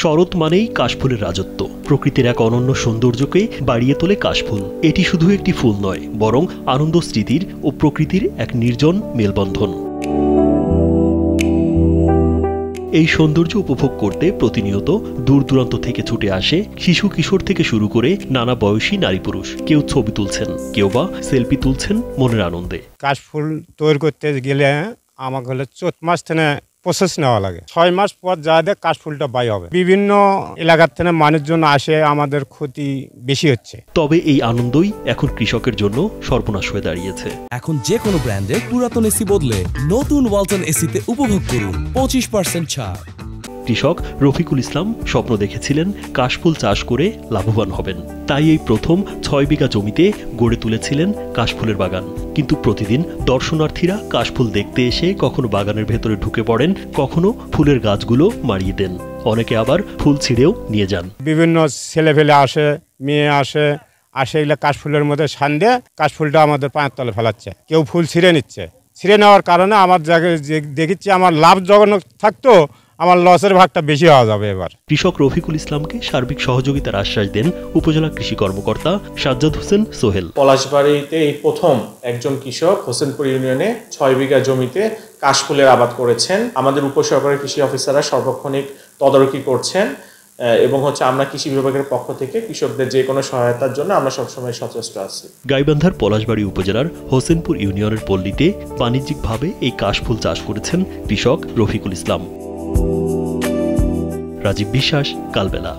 শরৎ মানেই কাশফুলের রাজত্ব। প্রকৃতির এক অনন্য সৌন্দর্যকে বাড়িয়ে তোলে কাশফুল। এটি শুধু একটি ফুল নয়, বরং আনন্দ, স্মৃতির ও প্রকৃতির এক নির্জন মেলবন্ধন। এই সৌন্দর্য উপভোগ করতে প্রতিনিয়ত দূর দূরান্ত থেকে ছুটে আসে শিশু কিশোর থেকে শুরু করে নানা বয়সী নারী পুরুষ। কেউ ছবি তুলছেন, কেউ বা সেলফি তুলছেন মনের আনন্দে। কাশফুল তৈরি করতে গেলে আমাকে হলে চৈত মাস থেকে প্রসেস নেওয়া লাগে। 6 মাস পর যা দেখ কাশফুলটা বাই হবে। বিভিন্ন এলাকার থেকে মানুষজন আসে, আমাদের ক্ষতি বেশি হচ্ছে। তবে এই আনন্দই এখন কৃষকের জন্য সর্বনাশ হয়ে দাঁড়িয়েছে। এখন যে কোনো ব্র্যান্ডের পুরাতন এসি বদলে নতুন ওয়ালটন এসিতে উপভোগ করুন 25% ছাড়। কৃষক রফিকুল ইসলাম স্বপ্ন দেখেছিলেন কাশফুল চাষ করে লাভবান হবেন। তাই এই প্রথম 6 বিঘা জমিতে গড়ে তুলেছিলেন কাশফুলের বাগান। কিন্তু প্রতিদিন দর্শনার্থীরা কাশফুল দেখতে এসে কখনো বাগানের ভেতরে ঢুকে পড়েন, কখনো ফুলের গাছগুলো মারিয়ে দেন, অনেকে আবার ফুল ছিঁড়েও নিয়ে যান। বিভিন্ন ছেলে ফেলে আসে, মেয়ে আসে এগুলো কাশফুলের মধ্যে সান দিয়ে কাশফুলটা আমাদের পায়ের তলে ফেলাচ্ছে। কেউ ফুল ছিঁড়ে নিচ্ছে। ছিঁড়ে নেওয়ার কারণে আমার জায়গায় দেখেছি আমার লাভজনক থাকতো, আমার লসের ভাগটা বেশি হওয়া যাবে। এবার কৃষক রফিকুল ইসলামকে সার্বিক সহযোগিতার আশ্বাস দেন উপজেলা কৃষি কর্মকর্তা সাজ্জাদ হোসেন সোহেল। পলাশবাড়িতে এই প্রথম একজন কৃষক হোসেনপুর ইউনিয়নে 6 বিঘা জমিতে কাশফুলের আবাদ করেছেন। আমাদের উপসহকারী কৃষি অফিসাররা সর্বক্ষণিক তদারকি করছেন এবং আমরা কৃষি বিভাগের পক্ষ থেকে কৃষকদের যে কোনো সহায়তার জন্য আমরা সবসময় সচেষ্ট আছি। গাইবান্ধার পলাশবাড়ি উপজেলার হোসেনপুর ইউনিয়নের পল্লীতে বাণিজ্যিকভাবে এই কাশফুল চাষ করেছেন কৃষক রফিকুল ইসলাম। রাজীব বিশ্বাস, কালবেলা।